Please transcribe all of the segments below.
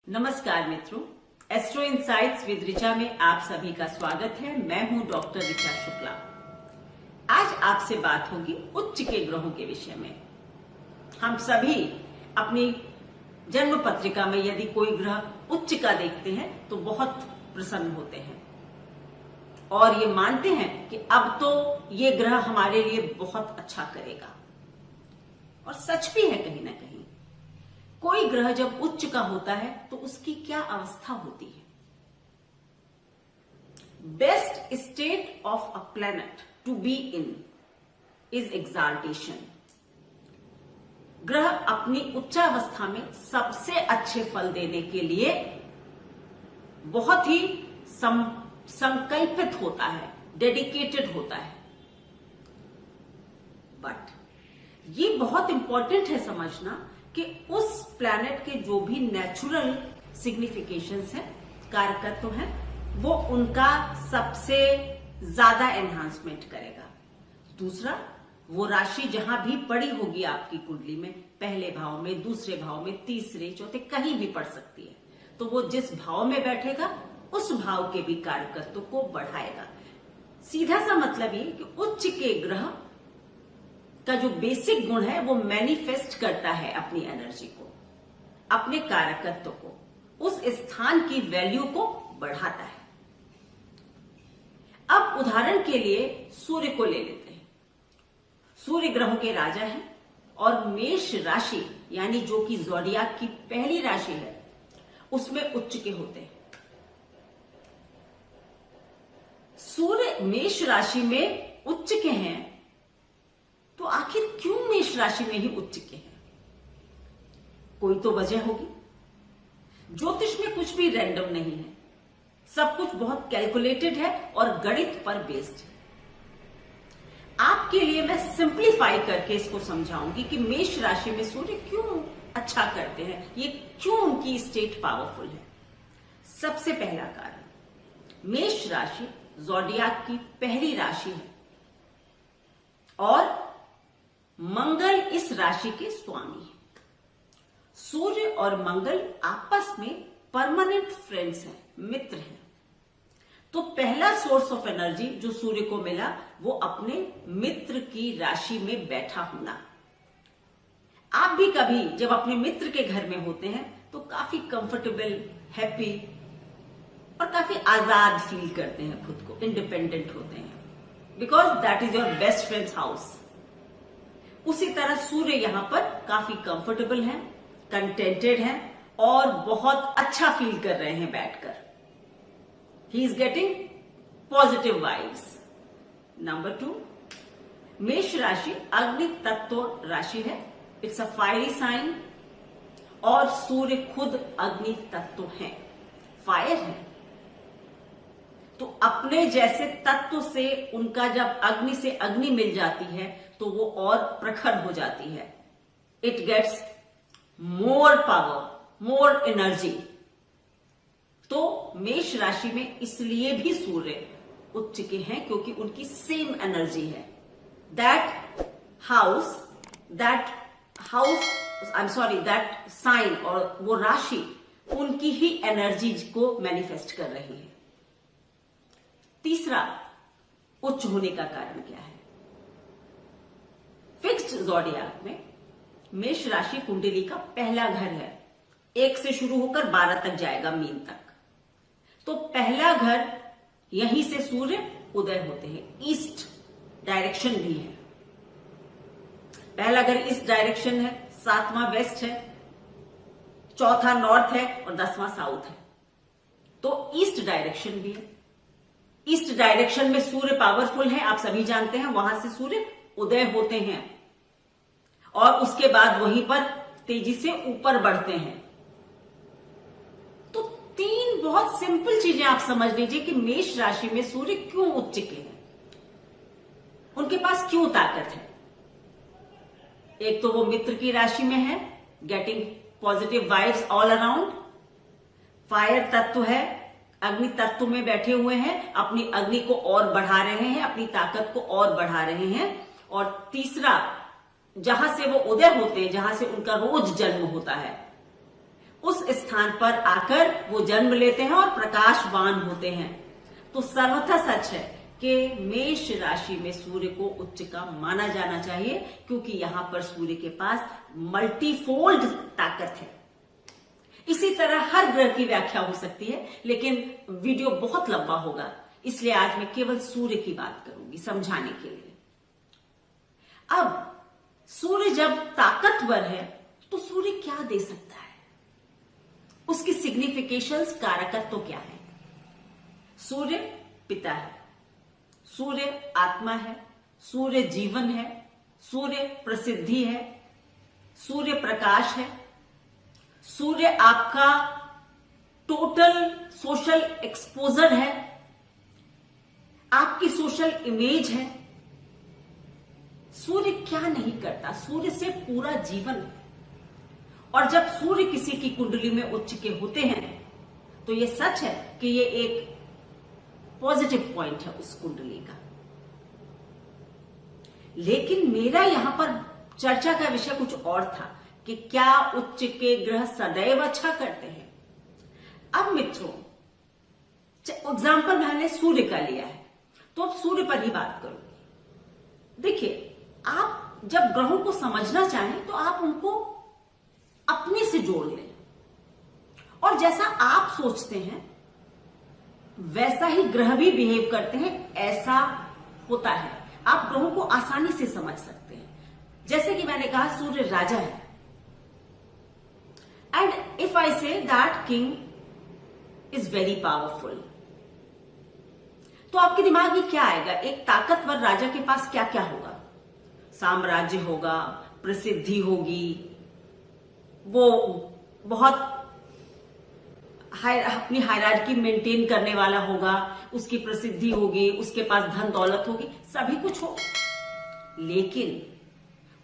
नमस्कार मित्रों, astro insights with Richa में आप सभी का स्वागत है। मैं हूं डॉक्टर ऋचा शुक्ला। आज आपसे बात होगी उच्च के ग्रहों के विषय में। हम सभी अपनी जन्म पत्रिका में यदि कोई ग्रह उच्च का देखते हैं तो बहुत प्रसन्न होते हैं और ये मानते हैं कि अब तो ये ग्रह हमारे लिए बहुत अच्छा करेगा। और सच भी है कहीं ना कहीं। कोई ग्रह जब उच्च का होता है तो उसकी क्या अवस्था होती है। Best state of a planet to be in is exaltation. ग्रह अपनी उच्चावस्था में सबसे अच्छे फल देने के लिए बहुत ही संकल्पित होता है, डेडिकेटेड होता है। बट ये बहुत इंपॉर्टेंट है समझना कि उस प्लैनेट के जो भी नेचुरल सिग्निफिकेशंस हैं, कारकत्व हैं, वो उनका सबसे ज्यादा एनहांसमेंट करेगा। दूसरा, वो राशि जहां भी पड़ी होगी आपकी कुंडली में, पहले भाव में, दूसरे भाव में, तीसरे, चौथे, कहीं भी पड़ सकती है, तो वो जिस भाव में बैठेगा उस भाव के भी कारकत्व को बढ़ाएगा। सीधा सा मतलब ये कि उच्च के ग्रह का जो बेसिक गुण है वो मैनिफेस्ट करता है अपनी एनर्जी को, अपने कारकत्व को, उस स्थान की वैल्यू को बढ़ाता है। अब उदाहरण के लिए सूर्य को ले लेते हैं। सूर्य ग्रहों के राजा हैं और मेष राशि यानी जो कि ज़ोडियाक की पहली राशि है उसमें उच्च के होते हैं। सूर्य मेष राशि में उच्च के हैं तो आखिर क्यों मेष राशि में ही उच्च के हैं? कोई तो वजह होगी। ज्योतिष में कुछ भी रैंडम नहीं है, सब कुछ बहुत कैलकुलेटेड है और गणित पर बेस्ड है। आपके लिए मैं सिंप्लीफाई करके इसको समझाऊंगी कि मेष राशि में सूर्य क्यों अच्छा करते हैं, ये क्यों उनकी स्टेट पावरफुल है। सबसे पहला कारण, मेष राशि ज़ोडियाक की पहली राशि है और मंगल इस राशि के स्वामी है। सूर्य और मंगल आपस में परमानेंट फ्रेंड्स हैं, मित्र हैं। तो पहला सोर्स ऑफ एनर्जी जो सूर्य को मिला वो अपने मित्र की राशि में बैठा होना। आप भी कभी जब अपने मित्र के घर में होते हैं तो काफी कंफर्टेबल, हैप्पी और काफी आजाद फील करते हैं, खुद को इंडिपेंडेंट होते हैं, because that is your best friends house. उसी तरह सूर्य यहां पर काफी कंफर्टेबल हैं, कंटेंटेड हैं और बहुत अच्छा फील कर रहे हैं बैठकर। He is getting positive vibes. Number 2, मेष राशि अग्नि तत्व राशि है। इट्स अ फायरी साइन और सूर्य खुद अग्नि तत्व है, फायर है। तो अपने जैसे तत्व से उनका जब अग्नि से अग्नि मिल जाती है तो वो और प्रखर हो जाती है। It gets more power, more energy. तो मेष राशि में इसलिए भी सूर्य उच्च के हैं क्योंकि उनकी सेम एनर्जी है। दैट साइन और वो राशि उनकी ही एनर्जी को मैनिफेस्ट कर रही है। तीसरा, उच्च होने का कारण क्या है? फिक्स्ड ज़ोडियाक में मेष राशि कुंडली का पहला घर है। 1 से शुरू होकर 12 तक जाएगा, मीन तक। तो पहला घर, यहीं से सूर्य उदय होते हैं। ईस्ट डायरेक्शन भी है। पहला घर इस डायरेक्शन है, 7वां वेस्ट है, चौथा नॉर्थ है और 10वां साउथ है। तो ईस्ट डायरेक्शन भी है। ईस्ट डायरेक्शन में सूर्य पावरफुल है, आप सभी जानते हैं। वहां से सूर्य उदय होते हैं और उसके बाद वहीं पर तेजी से ऊपर बढ़ते हैं। तो 3 बहुत सिंपल चीजें आप समझ लीजिए कि मेष राशि में सूर्य क्यों उच्च के हैं, उनके पास क्यों ताकत है। एक तो वो मित्र की राशि में है, getting positive vibes all around. Fire तत्व है, अग्नि तत्व में बैठे हुए हैं, अपनी अग्नि को और बढ़ा रहे हैं, अपनी ताकत को और बढ़ा रहे हैं। और तीसरा, जहां से वो उदय होते हैं, जहां से उनका रोज जन्म होता है, उस स्थान पर आकर वो जन्म लेते हैं और प्रकाशवान होते हैं। तो सर्वथा सच है कि मेष राशि में सूर्य को उच्च का माना जाना चाहिए, क्योंकि यहां पर सूर्य के पास मल्टीफोल्ड ताकत है। इसी तरह हर ग्रह की व्याख्या हो सकती है, लेकिन वीडियो बहुत लंबा होगा, इसलिए आज मैं केवल सूर्य की बात करूंगी समझाने के लिए। अब सूर्य जब ताकतवर है तो सूर्य क्या दे सकता है, उसकी सिग्निफिकेशंस, कारकत्व क्या है। सूर्य पिता है, सूर्य आत्मा है, सूर्य जीवन है, सूर्य प्रसिद्धि है, सूर्य प्रकाश है, सूर्य आपका टोटल सोशल एक्सपोजर है, आपकी सोशल इमेज है। सूर्य क्या नहीं करता, सूर्य से पूरा जीवन है। और जब सूर्य किसी की कुंडली में उच्च के होते हैं तो यह सच है कि यह एक पॉजिटिव पॉइंट है उस कुंडली का। लेकिन मेरा यहां पर चर्चा का विषय कुछ और था कि क्या उच्च के ग्रह सदैव अच्छा करते हैं। अब मित्रों, एग्जाम्पल मैंने सूर्य का लिया है, तो अब सूर्य पर ही बात करूंगी। देखिए, आप जब ग्रहों को समझना चाहें तो आप उनको अपने से जोड़ लें, और जैसा आप सोचते हैं वैसा ही ग्रह भी बिहेव करते हैं, ऐसा होता है। आप ग्रहों को आसानी से समझ सकते हैं। जैसे कि मैंने कहा, सूर्य राजा है, and if I say that king is very powerful, तो आपके दिमाग में क्या आएगा? एक ताकतवर राजा के पास क्या क्या होगा? साम्राज्य होगा, प्रसिद्धि होगी, वो बहुत अपनी हायरार्की मेंटेन करने वाला होगा, उसकी प्रसिद्धि होगी, उसके पास धन दौलत होगी, सभी कुछ हो। लेकिन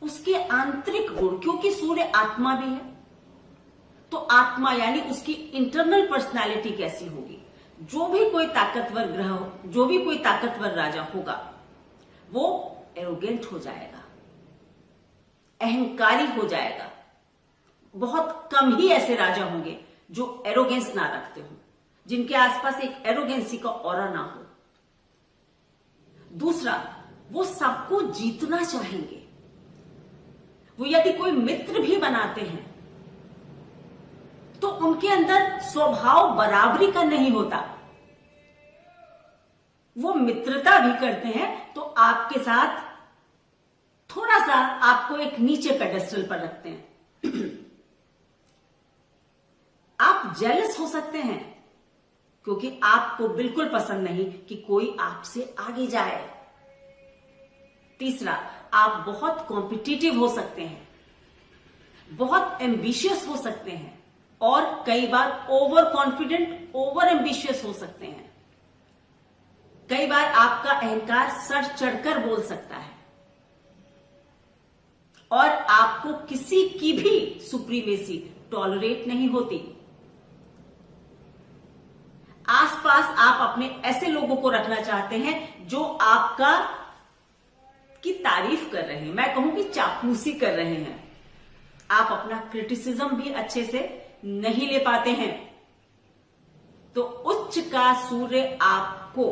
उसके आंतरिक गुण, क्योंकि सूर्य आत्मा भी है, तो आत्मा यानी उसकी इंटरनल पर्सनालिटी कैसी होगी? जो भी कोई ताकतवर ग्रह, जो भी कोई ताकतवर राजा होगा, वो एरोगेंट हो जाएगा, अहंकारी हो जाएगा। बहुत कम ही ऐसे राजा होंगे जो एरोगेंस ना रखते हो, जिनके आसपास एक एरोगेंसी का ऑरा ना हो। दूसरा, वो सबको जीतना चाहेंगे। वो यदि कोई मित्र भी बनाते हैं तो उनके अंदर स्वभाव बराबरी का नहीं होता। वो मित्रता भी करते हैं तो आपके साथ थोड़ा सा आपको एक नीचे पेडेस्टल पर रखते हैं। आप जेलस हो सकते हैं, क्योंकि आपको बिल्कुल पसंद नहीं कि कोई आपसे आगे जाए। तीसरा, आप बहुत कॉम्पिटिटिव हो सकते हैं, बहुत एम्बिशियस हो सकते हैं, और कई बार ओवर कॉन्फिडेंट, ओवर एम्बिशियस हो सकते हैं। कई बार आपका अहंकार सर चढ़कर बोल सकता है, और आपको किसी की भी सुप्रीमेसी टॉलरेट नहीं होती। आसपास आप अपने ऐसे लोगों को रखना चाहते हैं जो आपका की तारीफ कर रहे हैं, मैं कहूं कि चापलूसी कर रहे हैं। आप अपना क्रिटिसिज्म भी अच्छे से नहीं ले पाते हैं। तो उच्च का सूर्य आपको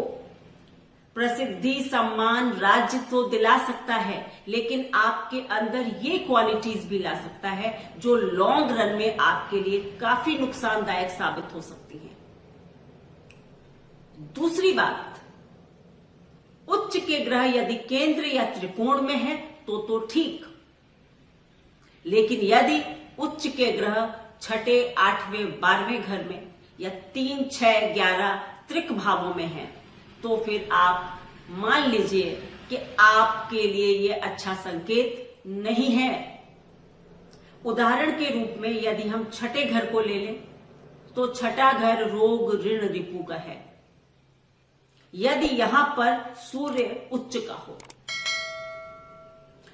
प्रसिद्धि, सम्मान, राज्य तो दिला सकता है, लेकिन आपके अंदर ये क्वालिटीज भी ला सकता है जो लॉन्ग रन में आपके लिए काफी नुकसानदायक साबित हो सकती हैं। दूसरी बात, उच्च के ग्रह यदि केंद्र या त्रिकोण में है तो ठीक, लेकिन यदि उच्च के ग्रह छठे, 8वें, 12वें घर में या 3, 6, 11 त्रिक भावों में है, तो फिर आप मान लीजिए कि आपके लिए यह अच्छा संकेत नहीं है। उदाहरण के रूप में यदि हम छठे घर को ले लें तो छठा घर रोग, ऋण, रिपु का है। यदि यहां पर सूर्य उच्च का हो,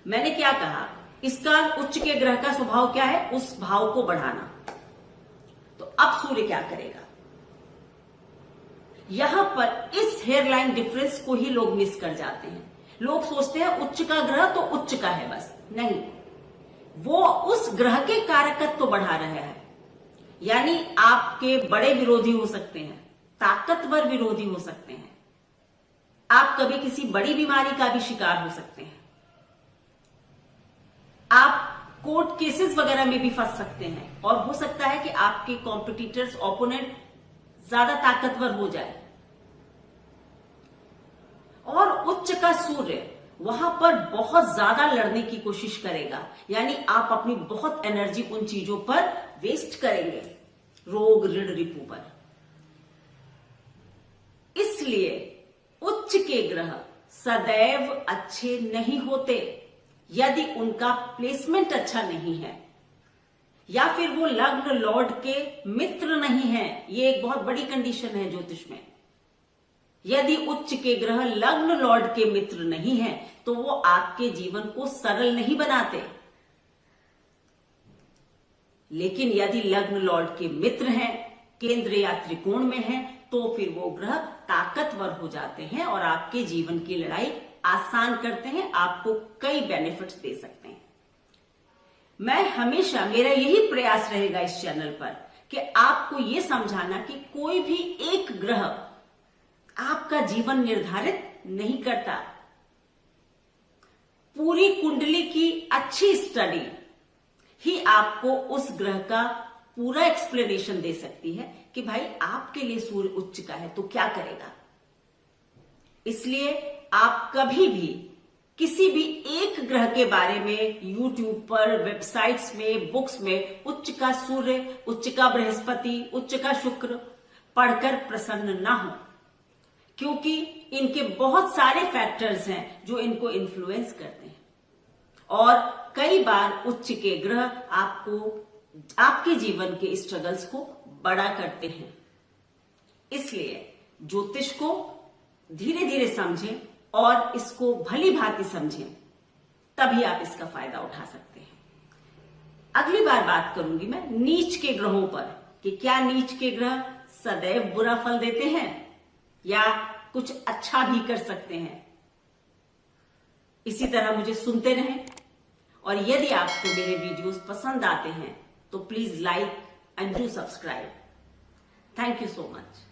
मैंने क्या कहा, इसका उच्च के ग्रह का स्वभाव क्या है? उस भाव को बढ़ाना। तो अब सूर्य क्या करेगा? यहां पर इस हेयरलाइन डिफरेंस को ही लोग मिस कर जाते हैं। लोग सोचते हैं उच्च का ग्रह तो उच्च का है, बस नहीं, वो उस ग्रह के कारकत्व तो बढ़ा रहा है। यानी आपके बड़े विरोधी हो सकते हैं, ताकतवर विरोधी हो सकते हैं। आप कभी किसी बड़ी बीमारी का भी शिकार हो सकते हैं। आप कोर्ट केसेस वगैरह में भी फंस सकते हैं और हो सकता है कि आपके कॉम्पिटिटर्स, ओपोनेंट ज्यादा ताकतवर हो जाए। और उच्च का सूर्य वहां पर बहुत ज्यादा लड़ने की कोशिश करेगा, यानी आप अपनी बहुत एनर्जी उन चीजों पर वेस्ट करेंगे, रोग, ऋण, रिपु पर। इसलिए उच्च के ग्रह सदैव अच्छे नहीं होते यदि उनका प्लेसमेंट अच्छा नहीं है, या फिर वो लग्न लॉर्ड के मित्र नहीं है। ये एक बहुत बड़ी कंडीशन है ज्योतिष में। यदि उच्च के ग्रह लग्न लॉर्ड के मित्र नहीं है तो वो आपके जीवन को सरल नहीं बनाते। लेकिन यदि लग्न लॉर्ड के मित्र हैं, केंद्र या त्रिकोण में हैं, तो फिर वो ग्रह ताकतवर हो जाते हैं और आपके जीवन की लड़ाई आसान करते हैं, आपको कई बेनिफिट्स दे सकते हैं। मैं हमेशा, मेरा यही प्रयास रहेगा इस चैनल पर कि आपको यह समझाना कि कोई भी एक ग्रह आपका जीवन निर्धारित नहीं करता। पूरी कुंडली की अच्छी स्टडी ही आपको उस ग्रह का पूरा एक्सप्लेनेशन दे सकती है कि भाई आपके लिए सूर्य उच्च का है तो क्या करेगा। इसलिए आप कभी भी किसी भी एक ग्रह के बारे में यूट्यूब पर, वेबसाइट्स में, बुक्स में उच्च का सूर्य, उच्च का बृहस्पति, उच्च का शुक्र पढ़कर प्रसन्न ना हो, क्योंकि इनके बहुत सारे फैक्टर्स हैं जो इनको इन्फ्लुएंस करते हैं और कई बार उच्च के ग्रह आपको, आपके जीवन के स्ट्रगल्स को बड़ा करते हैं। इसलिए ज्योतिष को धीरे धीरे समझें और इसको भली भांति समझें, तभी आप इसका फायदा उठा सकते हैं। अगली बार बात करूंगी मैं नीच के ग्रहों पर कि क्या नीच के ग्रह सदैव बुरा फल देते हैं या कुछ अच्छा भी कर सकते हैं। इसी तरह मुझे सुनते रहें और यदि आपको मेरे वीडियोस पसंद आते हैं तो please like and do subscribe. Thank you so much.